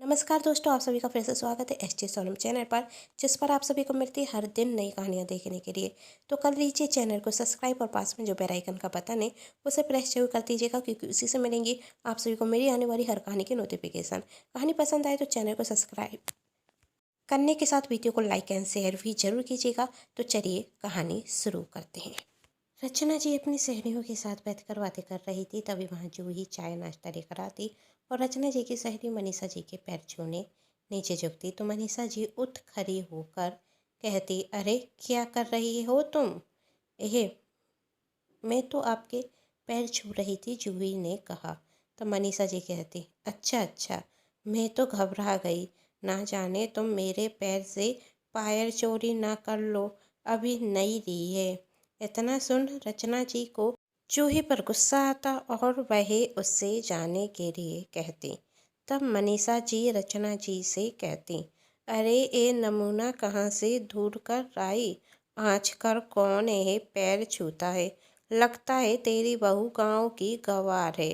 नमस्कार दोस्तों, आप सभी का फिर से स्वागत है एस टी सोनम चैनल पर, जिस पर आप सभी को मिलती है हर दिन नई कहानियां देखने के लिए। तो कर लीजिए चैनल को सब्सक्राइब और पास में जो बेल आइकन का बटन है उसे प्रेस जरूर कर दीजिएगा, क्योंकि उसी से मिलेंगी आप सभी को मेरी आने वाली हर कहानी की नोटिफिकेशन। कहानी पसंद आए तो चैनल को सब्सक्राइब करने के साथ वीडियो को लाइक एंड शेयर भी जरूर कीजिएगा। तो चलिए कहानी शुरू करते हैं। रचना जी अपनी सहेलियों के साथ बैठकर बातें कर रही थी, तभी वहाँ जूही चाय नाश्ता लेकर आती और रचना जी की सहेली मनीषा जी के पैर छूने नीचे झुकती तो मनीषा जी उठ खड़ी होकर कहती, अरे क्या कर रही हो तुम? एहे, मैं तो आपके पैर छू रही थी, जूही ने कहा। तो मनीषा जी कहती, अच्छा अच्छा, मैं तो घबरा गई, ना जाने तुम मेरे पैर से पायल चोरी ना कर लो, अभी नई ली है। इतना सुन रचना जी को जूही पर गुस्सा आता और वह उससे जाने के लिए कहती। तब मनीषा जी रचना जी से कहती, अरे ये नमूना कहाँ से ढूंढ कर आई? आजकल कौन है पैर छूता है? लगता है तेरी बहू गांव की गवार है।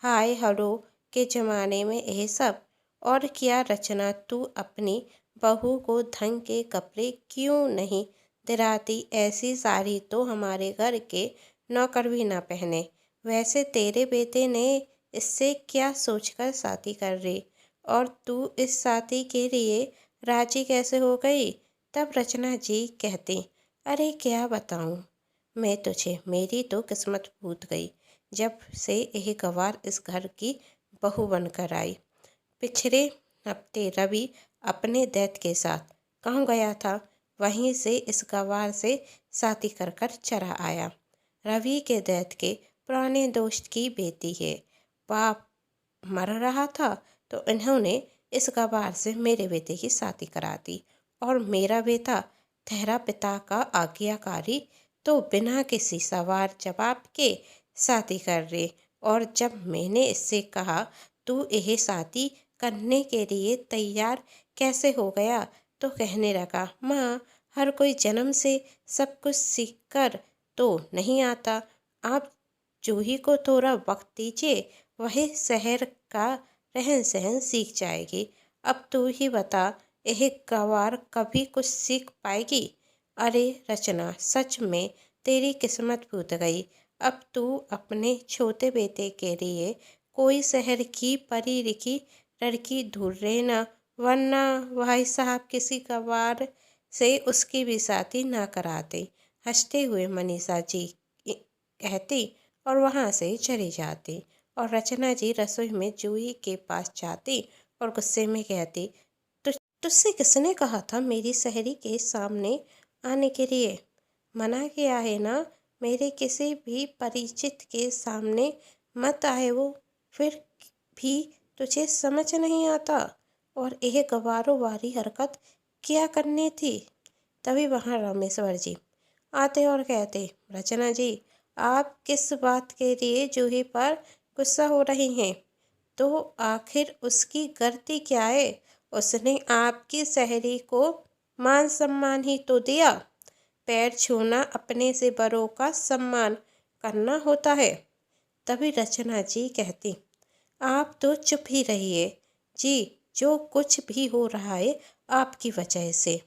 हाय हलो के ज़माने में यह सब। और क्या रचना, तू अपनी बहू को ढंग के कपड़े क्यों नहीं दिलाती? ऐसी साड़ी तो हमारे घर के नौकर भी ना पहने। वैसे तेरे बेटे ने इससे क्या सोचकर शादी कर रही, और तू इस शादी के लिए राजी कैसे हो गई? तब रचना जी कहती, अरे क्या बताऊं मैं तुझे, मेरी तो किस्मत फूट गई जब से यह गवार इस घर की बहू बनकर आई। पिछले हफ्ते रवि अपने दैत के साथ कहाँ गया था, वहीं से इस गवार से शादी कर कर चला आया। रवि के दैत के पुराने दोस्त की बेटी है। बाप मर रहा था तो इन्होंने इस गवार से मेरे बेटे की शादी करा दी, और मेरा बेटा ठहरा पिता का आज्ञाकारी तो बिना किसी सवाल जवाब के शादी कर रहे। और जब मैंने इससे कहा तू यह शादी करने के लिए तैयार कैसे हो गया, तो कहने लगा, माँ हर कोई जन्म से सब कुछ सीख कर तो नहीं आता। आप जूही को थोड़ा वक्त दीजिए, वही शहर का रहन सहन सीख जाएगी। अब तू ही बता, यह गवार कभी कुछ सीख पाएगी? अरे रचना, सच में तेरी किस्मत फूट गई। अब तू अपने छोटे बेटे के लिए कोई शहर की पढ़ी लिखी लड़की ढूंढ लेना, वरना भाई साहब किसी गवार से उसकी भी शादी ना कराते। हंसते हुए मनीषा जी कहती और वहाँ से चली जाती। और रचना जी रसोई में जूही के पास जाती और गुस्से में कहती, तुझसे किसने कहा था मेरी सहेली के सामने आने के लिए? मना किया है ना, मेरे किसी भी परिचित के सामने मत आए वो। फिर भी तुझे समझ नहीं आता, और यह गवारों वाली हरकत क्या करनी थी? तभी वहाँ रामेश्वर जी आते और कहते, रचना जी आप किस बात के लिए जूही पर गुस्सा हो रही हैं? तो आखिर उसकी गलती क्या है? उसने आपकी सहेली को मान सम्मान ही तो दिया। पैर छूना अपने से बड़ों का सम्मान करना होता है। तभी रचना जी कहती, आप तो चुप ही रहिए जी, जो कुछ भी हो रहा है आपकी वजह से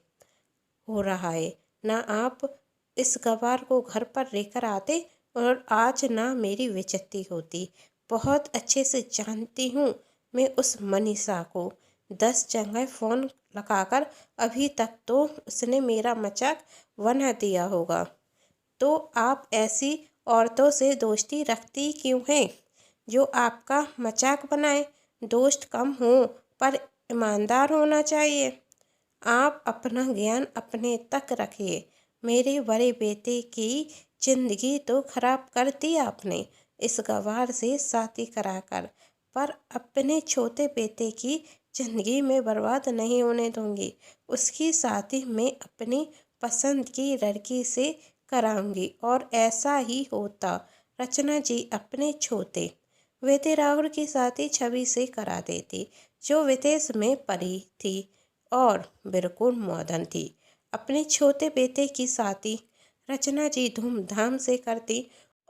हो रहा है। ना आप इस गवार को घर पर लेकर आते और आज ना मेरी बेइज्जती होती। बहुत अच्छे से जानती हूँ मैं उस मनीषा को। 10 जगह फ़ोन लगाकर अभी तक तो उसने मेरा मजाक बना दिया होगा। तो आप ऐसी औरतों से दोस्ती रखती क्यों हैं जो आपका मजाक बनाए? दोस्त कम हो पर ईमानदार होना चाहिए। आप अपना ज्ञान अपने तक रखिए। मेरे बड़े बेटे की जिंदगी तो खराब कर दी आपने इस गवार से शादी कराकर, पर अपने छोटे बेटे की जिंदगी में बर्बाद नहीं होने दूंगी। उसकी शादी मैं अपनी पसंद की लड़की से कराऊंगी, और ऐसा ही होता। रचना जी अपने छोटे बेटे राहुल की शादी छवि से करा देती, जो विदेश में पढ़ी थी और बिल्कुल मॉडर्न थी। अपने छोटे बेटे की शादी रचना जी धूमधाम से करती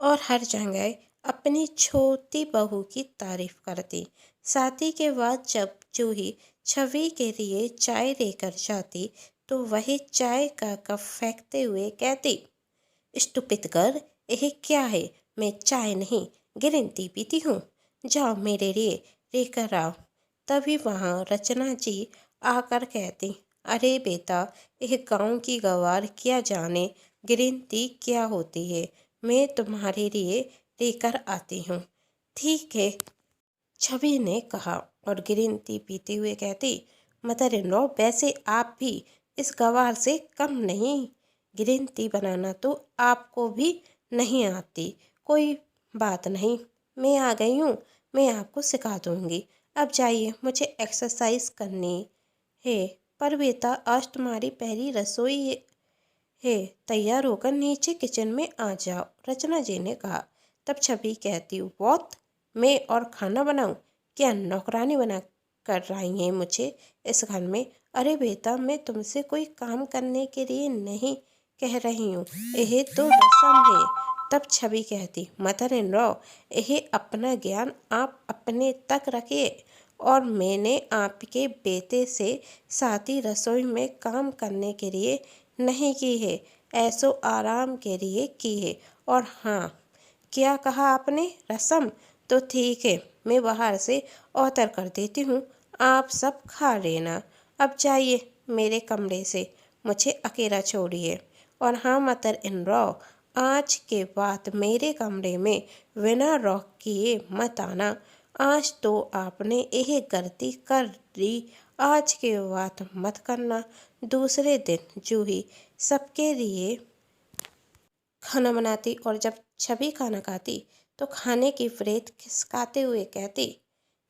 और हर जगह अपनी छोटी बहू की तारीफ करती। शादी के बाद जब जूही छवि के लिए चाय लेकर जाती तो वही चाय का कप फेंकते हुए कहती, स्टूपिड गर्ल, यह क्या है? मैं चाय नहीं ग्रीन टी पीती हूँ। जाओ मेरे लिए लेकर आओ। तभी वहाँ रचना जी आकर कहती, अरे बेटा, यह गांव की गंवार क्या जाने ग्रीन टी क्या होती है। मैं तुम्हारे लिए लेकर आती हूँ। ठीक है, छवि ने कहा और ग्रीन टी पीते हुए कहती, मदर इन लॉ, वैसे आप भी इस गवार से कम नहीं। ग्रीन टी बनाना तो आपको भी नहीं आती। कोई बात नहीं, मैं आ गई हूँ, मैं आपको सिखा दूँगी। अब जाइए, मुझे एक्सरसाइज करनी है। पर बेटा, आज तुम्हारी पहली रसोई है, तैयार होकर नीचे किचन में आ जाओ, रचना जी ने कहा। तब छवि कहती, व्हाट, मैं और खाना बनाऊं? क्या नौकरानी बना कर रही हैं मुझे इस घर में? अरे बेटा, मैं तुमसे कोई काम करने के लिए नहीं कह रही हूँ, यह तो रस्म है। तब छवि कहती, मदर इन लॉ, यह अपना ज्ञान आप अपने तक रखिए और मैंने आपके बेटे से साथी रसोई में काम करने के लिए नहीं की है, ऐसो आराम के लिए की है। और हाँ, क्या कहा आपने? रसम? तो ठीक है, मैं बाहर से औतर कर देती हूँ, आप सब खा लेना। अब जाइए मेरे कमरे से, मुझे अकेला छोड़िए। और हाँ मदर इन लॉ, आज के बाद मेरे कमरे में बिना रॉक किए मत आना। आज तो आपने यह गलती कर दी, आज के बाद मत करना। दूसरे दिन जूही सबके लिए खाना बनाती और जब छवि खाना खाती तो खाने की प्लेट खिसकाते हुए कहती,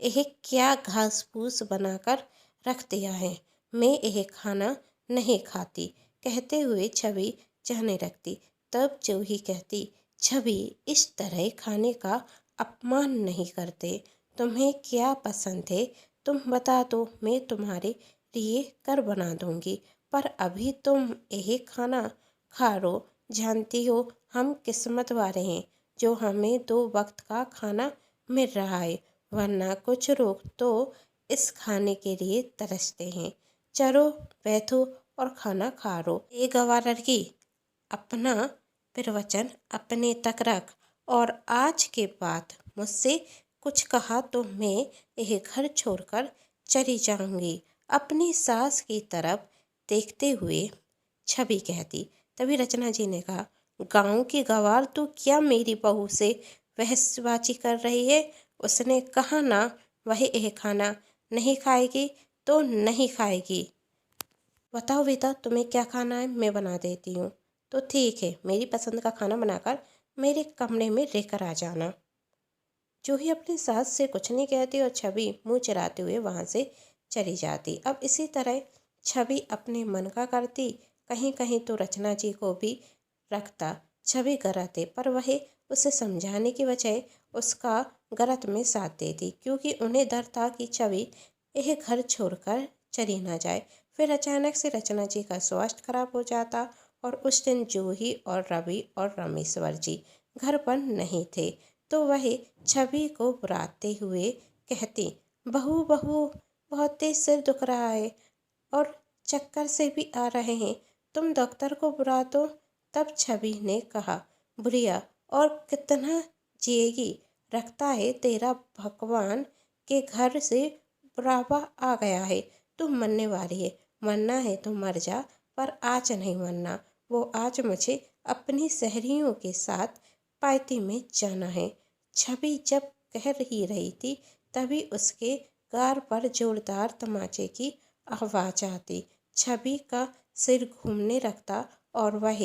यह क्या घास फूस बनाकर रख दिया है, मैं यह खाना नहीं खाती। कहते हुए छवि जाने लगती। तब जूही कहती, छवि, इस तरह खाने का अपमान नहीं करते। तुम्हें क्या पसंद है तुम बता दो, मैं तुम्हारे लिए कर बना दूंगी। पर अभी तुम यही खाना खा लो। जानती हो हम किस्मत वाले हैं जो हमें 2 वक्त का खाना मिल रहा है, वरना कुछ लोग तो इस खाने के लिए तरसते हैं। चलो बैठो और खाना खा लो। ए गवार लड़की, अपना प्रवचन अपने तक रख और आज के बाद मुझसे कुछ कहा तो मैं यह घर छोड़कर चली जाऊंगी। अपनी सास की तरफ देखते हुए छवि कहती। तभी रचना जी ने कहा, गांव की गवार तू क्या मेरी बहू से बहसबाजी कर रही है? उसने कहा ना वह यह खाना नहीं खाएगी तो नहीं खाएगी। बताओ बेटा, तुम्हें क्या खाना है, मैं बना देती हूँ। तो ठीक है, मेरी पसंद का खाना बनाकर मेरे कमरे में लेकर आ जाना। जूही अपनी सास से कुछ नहीं कहती और छवि मुंह चलाते हुए वहाँ से चली जाती। अब इसी तरह छवि अपने मन का करती, कहीं कहीं तो रचना जी को भी रखता छवि गलत है, पर वह उसे समझाने की बजाय उसका गलत में साथ देती, क्योंकि उन्हें डर था कि छवि यह घर छोड़कर चली ना जाए। फिर अचानक से रचना जी का स्वास्थ्य खराब हो जाता और उस दिन जूही और रवि और रामेश्वर जी घर पर नहीं थे। तो वह छवि को बुलाते हुए कहती, बहू बहू, बहुत तेज सिर दुख रहा है और चक्कर से भी आ रहे हैं, तुम डॉक्टर को बुला दो। तब छवि ने कहा, बुढ़िया और कितना जिएगी? रखता है तेरा भगवान के घर से बुढ़ापा आ गया है, तू मरने वाली है। मरना है तो मर जा, पर आज नहीं मरना। वो आज मुझे अपनी सहेलियों के साथ पार्टी में जाना है। छवि जब कह रही थी तभी उसके गार पर जोरदार तमाचे की आवाज आती। छवि का सिर घूमने लगता और वह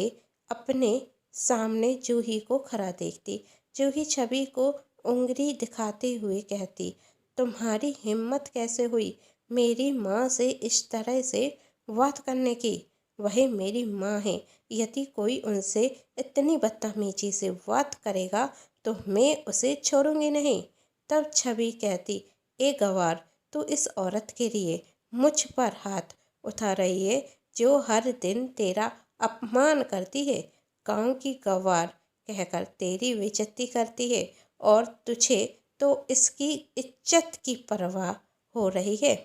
अपने सामने जूही को खड़ा देखती। जूही छवि को उंगली दिखाते हुए कहती, तुम्हारी हिम्मत कैसे हुई मेरी माँ से इस तरह से बात करने की? वह मेरी माँ है, यदि कोई उनसे इतनी बदतमीजी से बात करेगा तो मैं उसे छोड़ूंगी नहीं। तब छवि कहती, ए गवार, तू इस औरत के लिए मुझ पर हाथ उठा रही है जो हर दिन तेरा अपमान करती है, गांव की गवार कहकर तेरी बेइज्जती करती है और तुझे तो इसकी इज्जत की परवाह हो रही है।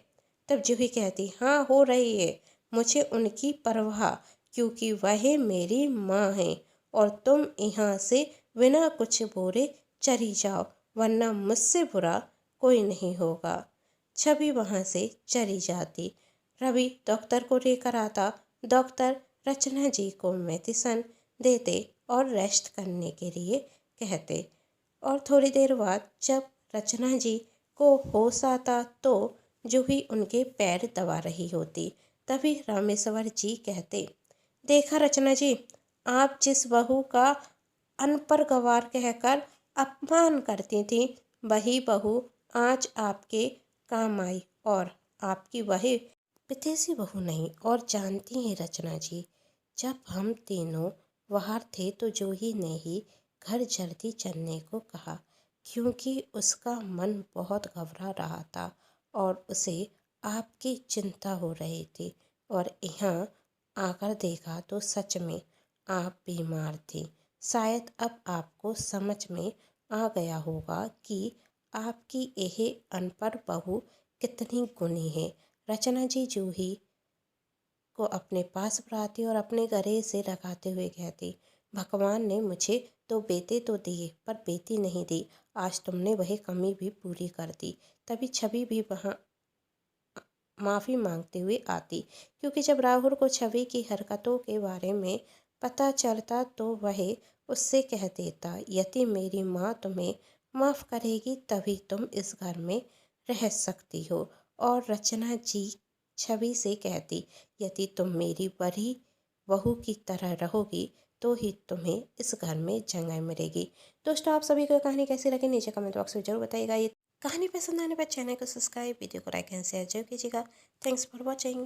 तब जूही कहती, हाँ हो रही है, मुझे उनकी परवाह, क्योंकि वह मेरी माँ है। और तुम यहाँ से बिना कुछ बोले चली जाओ, वरना मुझसे बुरा कोई नहीं होगा। छवि वहाँ से चली जाती। रवि डॉक्टर को लेकर आता। डॉक्टर रचना जी को मेडिसिन देते और रेस्ट करने के लिए कहते। और थोड़ी देर बाद जब रचना जी को होश आता तो जूही उनके पैर दबा रही होती। तभी रामेश्वर जी कहते, देखा रचना जी, आप जिस बहू का अनपढ़ गवार कहकर अपमान करती थी, वही बहू आज आपके काम आई। और आपकी वह विदेशी बहू नहीं। और जानती हैं रचना जी, जब हम तीनों बाहर थे तो जूही ने ही घर जल्दी चलने को कहा, क्योंकि उसका मन बहुत घबरा रहा था और उसे आपकी चिंता हो रही थी। और यहाँ आकर देखा तो सच में आप बीमार थी। शायद अब आपको समझ में आ गया होगा कि आपकी यह अनपढ़ बहू कितनी गुणी है। रचना जी जूही को अपने पास बुलाती और अपने गले से लगाते हुए कहती, भगवान ने मुझे तो बेटे तो दिए पर बेटी नहीं दी। आज तुमने वही कमी भी पूरी कर दी। तभी छवि भी वहाँ माफ़ी मांगते हुए आती, क्योंकि जब राहुल को छवि की हरकतों के बारे में पता चलता तो वह उससे कह देता, यदि मेरी माँ तुम्हें माफ़ करेगी तभी तुम इस घर में रह सकती हो। और रचना जी छवि से कहती, यदि तुम मेरी बड़ी बहू की तरह रहोगी तो ही तुम्हें इस घर में जगह मिलेगी। दोस्तों, आप सभी को ये कहानी कैसी लगी नीचे कमेंट बॉक्स में जरूर बताइएगा। ये कहानी पसंद आने पर चैनल को सब्सक्राइब, वीडियो को लाइक एंड शेयर जरूर कीजिएगा। Thanks for watching.